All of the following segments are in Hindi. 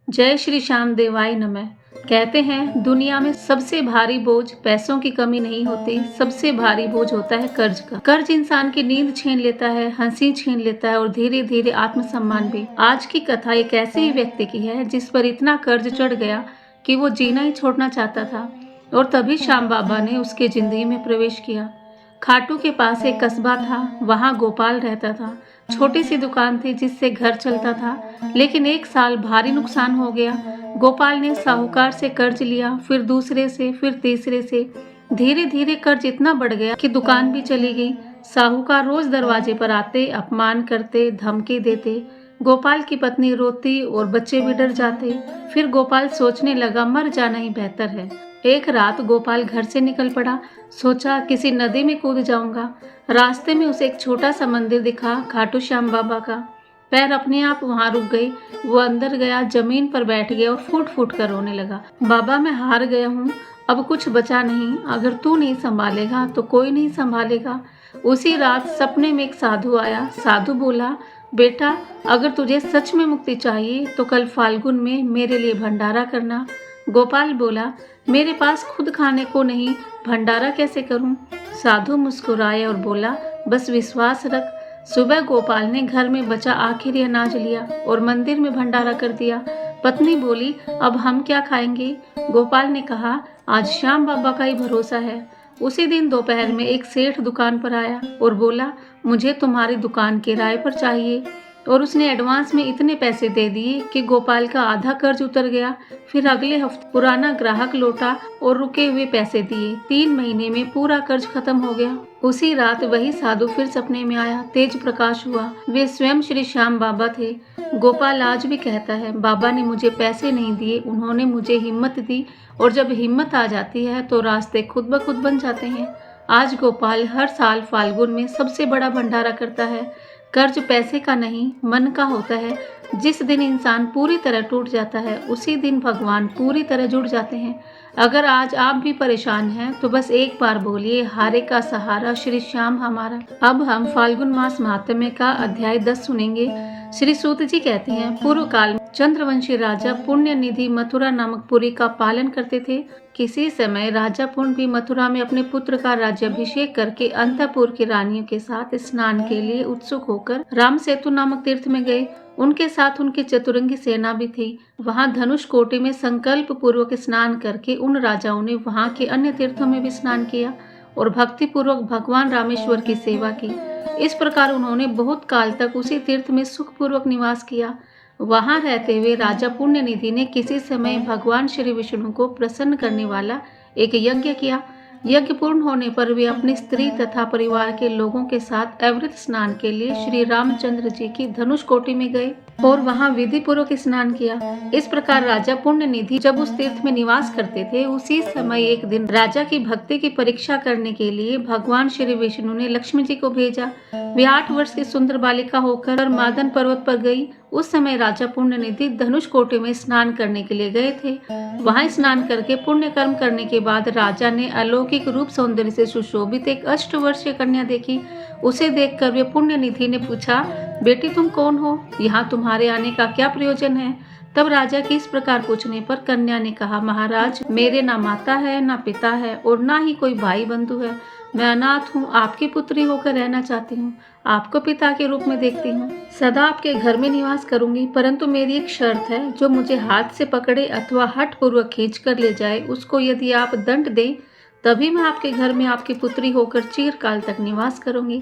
जय श्री श्याम देवाय नमः। कहते हैं दुनिया में सबसे भारी बोझ पैसों की कमी नहीं होती, सबसे भारी बोझ होता है कर्ज का। कर्ज इंसान की नींद छीन लेता है, हंसी छीन लेता है और धीरे धीरे आत्मसम्मान भी। आज की कथा एक ऐसे ही व्यक्ति की है जिस पर इतना कर्ज चढ़ गया कि वो जीना ही छोड़ना चाहता था, और तभी श्याम बाबा ने उसके जिंदगी में प्रवेश किया। खाटू के पास एक कस्बा था, वहाँ गोपाल रहता था। छोटी सी दुकान थी जिससे घर चलता था, लेकिन एक साल भारी नुकसान हो गया। गोपाल ने साहूकार से कर्ज लिया, फिर दूसरे से, फिर तीसरे से। धीरे धीरे कर्ज इतना बढ़ गया कि दुकान भी चली गई। साहूकार रोज दरवाजे पर आते, अपमान करते, धमकी देते। गोपाल की पत्नी रोती और बच्चे भी डर जाते। फिर गोपाल सोचने लगा मर जाना ही बेहतर है। एक रात गोपाल घर से निकल पड़ा। सोचा किसी नदी में कूद जाऊंगा। रास्ते में उसे एक छोटा सा मंदिर दिखा, खाटू श्याम बाबा का। पैर अपने आप वहां रुक गए। वो अंदर गया, जमीन पर बैठ गया और फूट फूट कर रोने लगा। बाबा, मैं हार गया हूँ, अब कुछ बचा नहीं। अगर तू नहीं संभालेगा तो कोई नहीं संभालेगा। उसी रात सपने में एक साधु आया। साधु बोला, बेटा, अगर तुझे सच में मुक्ति चाहिए तो कल फाल्गुन में मेरे लिए भंडारा करना। गोपाल बोला, मेरे पास खुद खाने को नहीं, भंडारा कैसे करूं? साधु मुस्कुराया और बोला, बस विश्वास रख। सुबह गोपाल ने घर में बचा आखिरी अनाज लिया और मंदिर में भंडारा कर दिया। पत्नी बोली, अब हम क्या खाएंगे? गोपाल ने कहा, आज श्याम बाबा का ही भरोसा है। उसी दिन दोपहर में एक सेठ दुकान पर आया और बोला, मुझे तुम्हारी दुकान किराए पर चाहिए। और उसने एडवांस में इतने पैसे दे दिए कि गोपाल का आधा कर्ज उतर गया। फिर अगले हफ्ते पुराना ग्राहक लौटा और रुके हुए पैसे दिए। 3 महीने में पूरा कर्ज खत्म हो गया। उसी रात वही साधु फिर सपने में आया। तेज प्रकाश हुआ। वे स्वयं श्री श्याम बाबा थे। गोपाल आज भी कहता है, बाबा ने मुझे पैसे नहीं दिए, उन्होंने मुझे हिम्मत दी, और जब हिम्मत आ जाती है तो रास्ते खुद ब खुद बन जाते हैं। आज गोपाल हर साल फाल्गुन में सबसे बड़ा भंडारा करता है। कर्ज पैसे का नहीं, मन का होता है। जिस दिन इंसान पूरी तरह टूट जाता है, उसी दिन भगवान पूरी तरह जुड़ जाते हैं। अगर आज आप भी परेशान हैं तो बस एक बार बोलिए, हारे का सहारा श्री श्याम हमारा। अब हम फाल्गुन मास महात्म्य का अध्याय 10 सुनेंगे। श्री सूत जी कहते हैं, पूर्व काल में चंद्रवंशी राजा पुण्य निधि मथुरा नामक पुरी का पालन करते थे। किसी समय राजा पुण्य भी मथुरा में अपने पुत्र का राज्याभिषेक करके अंतपुर की रानियों के साथ स्नान के लिए उत्सुक होकर राम सेतु नामक तीर्थ में गए। उनके साथ उनकी चतुरंगी सेना भी थी। वहां धनुष कोटि में संकल्प पूर्वक स्नान करके उन राजाओं ने वहां के अन्य तीर्थों में भी स्नान किया और भक्ति पूर्वक भगवान रामेश्वर की सेवा की। इस प्रकार उन्होंने बहुत काल तक उसी तीर्थ में सुखपूर्वक निवास किया। वहां रहते हुए राजा पुण्य निधि ने किसी समय भगवान श्री विष्णु को प्रसन्न करने वाला एक यज्ञ किया। यज्ञ पूर्ण होने पर वे अपनी स्त्री तथा परिवार के लोगों के साथ अवृत स्नान के लिए श्री रामचंद्र जी की धनुष कोटि में गए और वहां विधि पूर्वक स्नान किया। इस प्रकार राजा पुण्य निधि जब उस तीर्थ में निवास करते थे, उसी समय एक दिन राजा की भक्ति की परीक्षा करने के लिए भगवान श्री विष्णु ने लक्ष्मी जी को भेजा। वे 8 वर्ष की सुंदर बालिका होकर मादन पर्वत पर गई। उस समय राजा पुण्य निधि धनुष कोटि में स्नान करने के लिए गए थे। वहां स्नान करके पुण्य कर्म करने के बाद राजा ने अलौकिक रूप सौंदर्य से सुशोभित एक 8 वर्षीय कन्या देखी। उसे देखकर वे पुण्य निधि ने पूछा, बेटी तुम कौन हो? यहाँ तुम्हारे आने का क्या प्रयोजन है? तब राजा की इस प्रकार पूछने पर कन्या ने कहा, महाराज, मेरे ना माता है, ना पिता है और ना ही कोई भाई बंधु है। मैं अनाथ हूँ, आपकी पुत्री होकर रहना चाहती हूँ। आपको पिता के रूप में देखती हूँ। सदा आपके घर में निवास करूंगी, परंतु मेरी एक शर्त है, जो मुझे हाथ से पकड़े अथवा हठ पूर्वक खींच कर ले जाए, उसको यदि आप दंड दें, तभी मैं आपके घर में आपकी पुत्री होकर चिरकाल तक निवास करूंगी।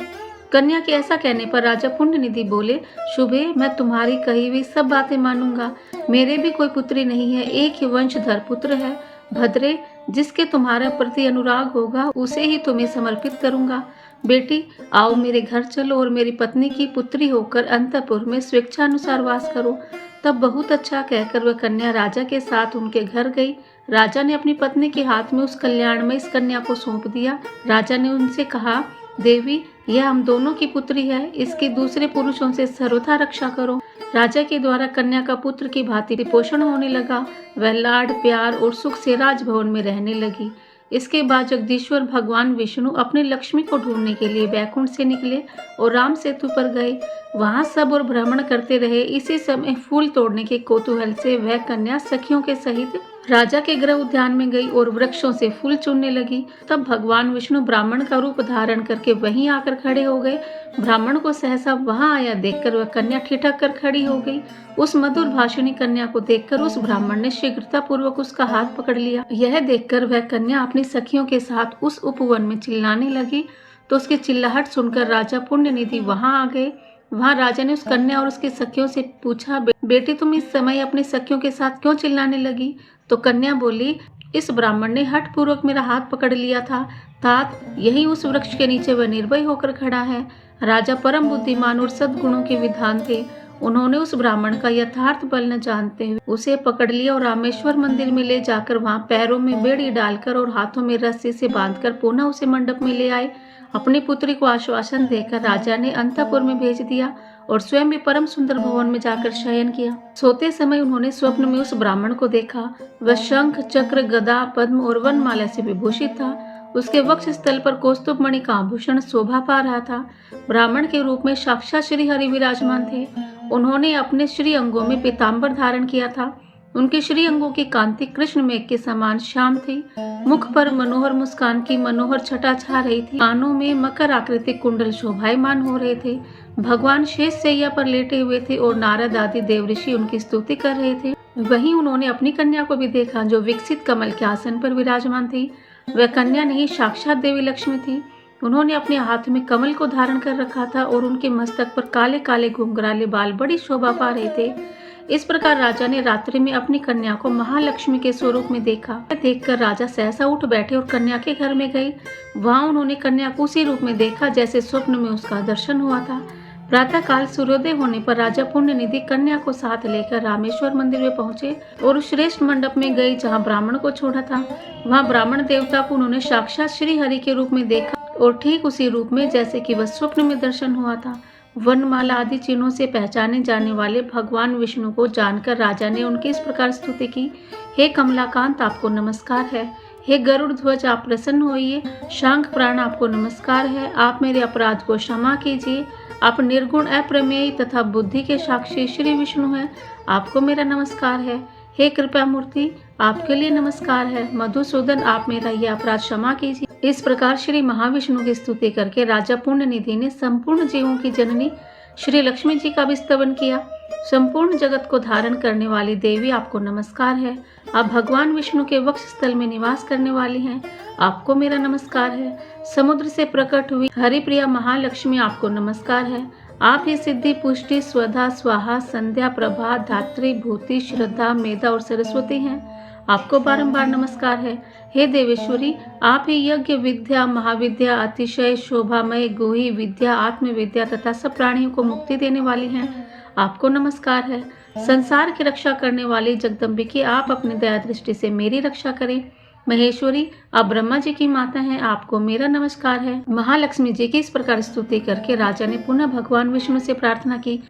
कन्या के ऐसा कहने पर राजा पुण्य निधि बोले, शुभे, मैं तुम्हारी कही हुई सब बातें मानूंगा। मेरे भी कोई पुत्री नहीं है, एक ही वंशधर पुत्र है। भद्रे, जिसके तुम्हारे प्रति अनुराग होगा उसे ही तुम्हें समर्पित करूंगा। बेटी, आओ मेरे घर चलो और मेरी पत्नी की पुत्री होकर अंतपुर में स्वेच्छानुसार वास करो। तब बहुत अच्छा कहकर वह कन्या राजा के साथ उनके घर गई। राजा ने अपनी पत्नी के हाथ में उस कल्याण में इस कन्या को सौंप दिया। राजा ने उनसे कहा, देवी, यह हम दोनों की पुत्री है, इसकी दूसरे पुरुषों से सर्वथा रक्षा करो। राजा के द्वारा कन्या का पुत्र की भांति पोषण होने लगा। वह लाड, प्यार और सुख से राजभवन में रहने लगी। इसके बाद जगदीश्वर भगवान विष्णु अपने लक्ष्मी को ढूंढने के लिए बैकुंठ से निकले और राम सेतु पर गए। वहां सब और भ्रमण करते रहे। इसी समय फूल तोड़ने के कौतूहल से वह कन्या सखियों के सहित राजा के गृह उद्यान में गई और वृक्षों से फूल चुनने लगी। तब भगवान विष्णु ब्राह्मण का रूप धारण करके वहीं आकर खड़े हो गए। ब्राह्मण को सहसा वहां आया देखकर वह कन्या ठिठक कर खड़ी हो गई। उस मधुर भाषिणी कन्या को देखकर उस ब्राह्मण ने शीघ्रता पूर्वक उसका हाथ पकड़ लिया। यह देखकर वह कन्या अपनी सखियों के साथ उस उपवन में चिल्लाने लगी, तो उसकी चिल्लाहट सुनकर राजा पुण्यनिधि वहां आ गए। वहां राजा ने उस कन्या और उसकी सखियों से पूछा, बेटी तुम इस समय अपनी सखियों के साथ क्यों चिल्लाने लगी? तो कन्या बोली, इस ब्राह्मण ने हठ पूर्वक मेरा हाथ पकड़ लिया था। तात यही उस वृक्ष के नीचे वह निर्भय होकर खड़ा है। राजा परम बुद्धिमान और सद्गुणों के विधान थे। उन्होंने उस ब्राह्मण का यथार्थ बल न जानते हुए उसे पकड़ लिया और रामेश्वर मंदिर में ले जाकर वहां पैरों में बेड़ी डालकर और हाथों में रस्सी से बांधकर पुनः उसे मंडप में ले आए। अपनी पुत्री को आश्वासन देकर राजा ने अंतपुर में भेज दिया और स्वयं भी परम सुंदर भवन में जाकर शयन किया। सोते समय उन्होंने स्वप्न में उस ब्राह्मण को देखा। वह शंख, चक्र, गदा, पद्म और वनमाला से विभूषित था। उसके वक्ष स्थल पर कौस्तुभ मणि का आभूषण शोभा पा रहा था। ब्राह्मण के रूप में साक्षात श्री हरि विराजमान थे। उन्होंने अपने श्री अंगों में पीताम्बर धारण किया था। उनके श्री अंगों की कांति कृष्ण मेघ के समान श्याम थी। मुख पर मनोहर मुस्कान की मनोहर छटा छा रही थी। कानों में मकर आकृतिक कुंडल शोभायमान हो रहे थे। भगवान शेष शैया पर लेटे हुए थे और नारद आदि देवऋषि उनकी स्तुति कर रहे थे। वहीं उन्होंने अपनी कन्या को भी देखा, जो विकसित कमल के आसन पर विराजमान थी। वह कन्या नहीं, साक्षात देवी लक्ष्मी थी। उन्होंने अपने हाथ में कमल को धारण कर रखा था और उनके मस्तक पर काले काले घुंघराले बाल बड़ी शोभा पा रहे थे। इस प्रकार राजा ने रात्रि में अपनी कन्या को महालक्ष्मी के स्वरूप में देखा। देखकर राजा सहसा उठ बैठे और कन्या के घर में गए। वहां उन्होंने कन्या को उसी रूप में देखा जैसे स्वप्न में उसका दर्शन हुआ था। प्रातः काल सूर्योदय होने पर राजा पुण्यनिधि कन्या को साथ लेकर रामेश्वर मंदिर में पहुंचे और उस श्रेष्ठ मंडप में गए जहां ब्राह्मण को छोड़ा था। वहां ब्राह्मण देवता को उन्होंने साक्षात श्री हरि के रूप में देखा और ठीक उसी रूप में जैसे कि वह स्वप्न में दर्शन हुआ था। वनमाला आदि चिन्हों से पहचाने जाने वाले भगवान विष्णु को जानकर राजा ने उनकी इस प्रकार स्तुति की, हे कमलाकांत आपको नमस्कार है। हे गरुड़ ध्वज आप प्रसन्न होइए। शांख प्राण आपको नमस्कार है। आप मेरे अपराध को क्षमा कीजिए। आप निर्गुण, अप्रमेय तथा बुद्धि के साक्षी श्री विष्णु हैं। आपको मेरा नमस्कार है। हे कृपा मूर्ति आपके लिए नमस्कार है। मधुसूदन आप मेरा यह अपराध क्षमा कीजिए। इस प्रकार श्री महाविष्णु की स्तुति करके राजा पुण्यनिधि ने संपूर्ण जीवों की जननी श्री लक्ष्मी जी का भी स्तवन किया। संपूर्ण जगत को धारण करने वाली देवी आपको नमस्कार है। आप भगवान विष्णु के वक्ष स्थल में निवास करने वाली हैं। आपको मेरा नमस्कार है। समुद्र से प्रकट हुई हरिप्रिया महालक्ष्मी आपको नमस्कार है। आप ही सिद्धि, पुष्टि, स्वधा, स्वाहा, संध्या, प्रभा, धात्री, भूति, श्रद्धा, मेधा और सरस्वती हैं। आपको बारंबार नमस्कार है। हे देवेश्वरी आप ही यज्ञ विद्या, महाविद्या, अतिशय शोभामय, गुही विद्या, आत्मविद्या तथा सब प्राणियों को मुक्ति देने वाली हैं। आपको नमस्कार है। संसार की रक्षा करने वाली जगदम्बिके आप अपनी दया दृष्टि से मेरी रक्षा करें। महेश्वरी आप ब्रह्मा जी की माता हैं। आपको मेरा नमस्कार है। महालक्ष्मी जी की इस प्रकार स्तुति करके राजा ने पुनः भगवान विष्णु से प्रार्थना की,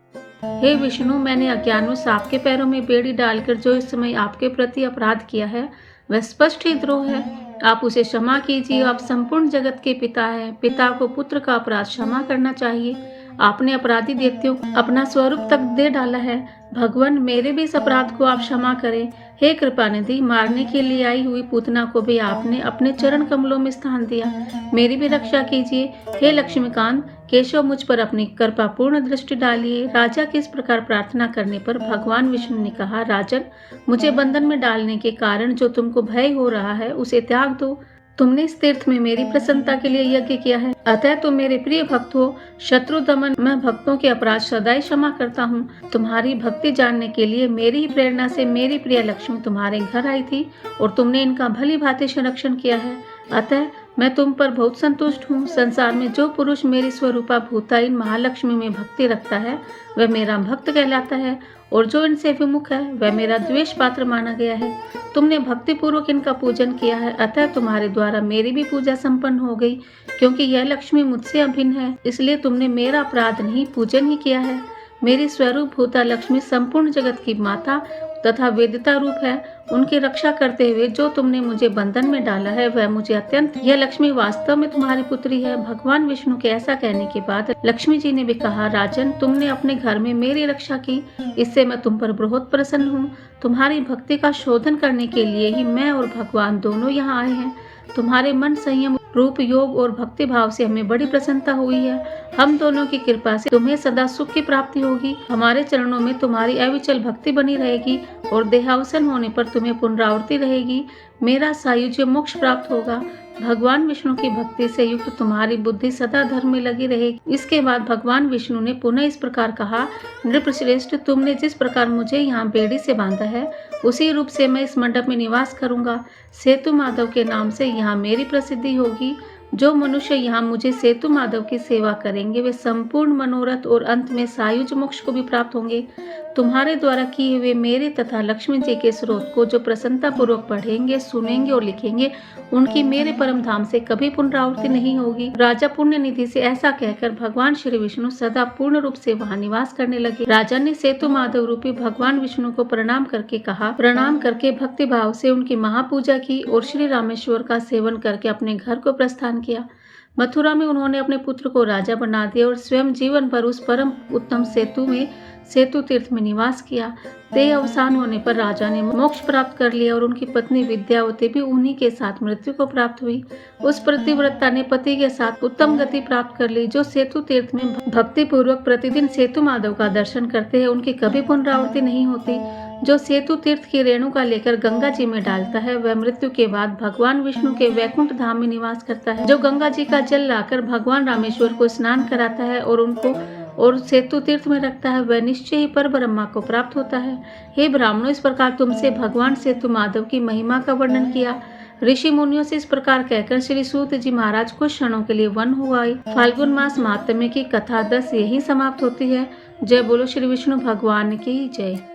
हे विष्णु मैंने अज्ञानवश आपके पैरों में बेड़ी डालकर जो इस समय आपके प्रति अपराध किया है वह स्पष्ट ही द्रोह है। आप उसे क्षमा कीजिए। आप संपूर्ण जगत के पिता हैं। पिता को पुत्र का अपराध क्षमा करना चाहिए। आपने अपराधी दैत्यों को अपना स्वरूप तक दे डाला है। भगवान मेरे भी इस अपराध को आप क्षमा करें। हे कृपानिधि मारने के लिए आई हुई पूतना को भी आपने अपने चरण कमलों में स्थान दिया। मेरी भी रक्षा कीजिए। हे लक्ष्मीकांत केशव मुझ पर अपनी कृपा पूर्ण दृष्टि डालिए। राजा की इस प्रकार प्रार्थना करने पर भगवान विष्णु ने कहा, राजन मुझे बंधन में डालने के कारण जो तुमको भय हो रहा है उसे त्याग दो। तुमने इस तीर्थ में मेरी प्रसन्नता के लिए यज्ञ किया है, अतः तुम मेरे प्रिय भक्त हो। शत्रु दमन मैं भक्तों के अपराध सदैव क्षमा करता हूँ। तुम्हारी भक्ति जानने के लिए मेरी ही प्रेरणा से मेरी प्रिय लक्ष्मी तुम्हारे घर आई थी और तुमने इनका भली भांति संरक्षण किया है, अतः मैं तुम पर बहुत संतुष्ट हूँ। संसार में जो पुरुष मेरी स्वरूपा भूता इन महालक्ष्मी में भक्ति रखता है वह मेरा भक्त कहलाता है और जो इनसे विमुख है वह मेरा द्वेष पात्र माना गया है। तुमने भक्ति पूर्वक इनका पूजन किया है, अतः तुम्हारे द्वारा मेरी भी पूजा संपन्न हो गई। क्योंकि यह लक्ष्मी मुझसे अभिन्न है इसलिए तुमने मेरा अपराध नहीं पूजन ही किया है। मेरी स्वरूप भूता लक्ष्मी संपूर्ण जगत की माता तथा वेदिता रूप है उनकी रक्षा करते हुए जो तुमने मुझे बंधन में डाला है वह मुझे अत्यंत, यह लक्ष्मी वास्तव में तुम्हारी पुत्री है। भगवान विष्णु के ऐसा कहने के बाद लक्ष्मी जी ने भी कहा, राजन, तुमने अपने घर में मेरी रक्षा की, इससे मैं तुम पर बहुत प्रसन्न हूँ। तुम्हारी भक्ति का शोधन करने के लिए ही मैं और भगवान दोनों यहाँ आए हैं। तुम्हारे मन संयम, रूप, योग और भक्ति भाव से हमें बड़ी प्रसन्नता हुई है। हम दोनों की कृपा से तुम्हें सदा सुख की प्राप्ति होगी। हमारे चरणों में तुम्हारी अविचल भक्ति बनी रहेगी और देहावसान होने पर तुम्हें पुनरावृत्ति रहेगी। मेरा सायुज्य मोक्ष प्राप्त होगा। भगवान विष्णु की भक्ति से युक्त तुम्हारी बुद्धि सदा धर्म में लगी रहेगी। इसके बाद भगवान विष्णु ने पुनः इस प्रकार कहा, नृपश्रेष्ठ, तुमने जिस प्रकार मुझे यहाँ बेड़ी से बांधा है उसी रूप से मैं इस मंडप में निवास करूंगा। सेतु माधव के नाम से यहाँ मेरी प्रसिद्धि होगी। जो मनुष्य यहाँ मुझे सेतु माधव की सेवा करेंगे वे संपूर्ण मनोरथ और अंत में सायुज मोक्ष को भी प्राप्त होंगे। तुम्हारे द्वारा किए हुए मेरे तथा लक्ष्मी जी के स्रोत को जो प्रसन्नता पूर्वक पढ़ेंगे, सुनेंगे और लिखेंगे, उनकी मेरे परम धाम से कभी पुनरावृत्ति नहीं होगी। राजा पुण्य निधि से ऐसा कहकर भगवान श्री विष्णु सदा पूर्ण रूप से वहाँ निवास करने लगे। राजा ने सेतु माधव रूपी भगवान विष्णु को प्रणाम करके कहा, प्रणाम करके भक्ति भाव से उनकी महापूजा की और श्री रामेश्वर का सेवन करके अपने घर को प्रस्थान किया। मथुरा में उन्होंने अपने पुत्र को राजा बना दिया और स्वयं जीवन भर उस परम उत्तम सेतु तीर्थ में निवास किया। देह अवसान होने पर राजा ने मोक्ष प्राप्त कर लिया और उनकी पत्नी विद्यावती भी उन्हीं के साथ मृत्यु को प्राप्त हुई। उस पतिव्रता ने पति के साथ उत्तम गति प्राप्त कर ली। जो सेतु तीर्थ में भक्ति पूर्वक प्रतिदिन सेतु माधव का दर्शन करते हैं उनकी कभी पुनरावृत्ति नहीं होती। जो सेतु तीर्थ की रेणुका लेकर गंगा जी में डालता है वह मृत्यु के बाद भगवान विष्णु के वैकुंठ धाम में निवास करता है। जो गंगा जी का जल लाकर भगवान रामेश्वर को स्नान कराता है और सेतु तीर्थ में रखता है वह निश्चय ही पर ब्रह्मा को प्राप्त होता है। हे ब्राह्मणों, इस प्रकार तुमसे भगवान सेतु माधव की महिमा का वर्णन किया। ऋषि मुनियों से इस प्रकार कहकर श्री सूत जी महाराज कुछ क्षणों के लिए वन हुआ। फाल्गुन मास महात्म्य की कथा 10 यही समाप्त होती है। जय बोलो श्री विष्णु भगवान की जय।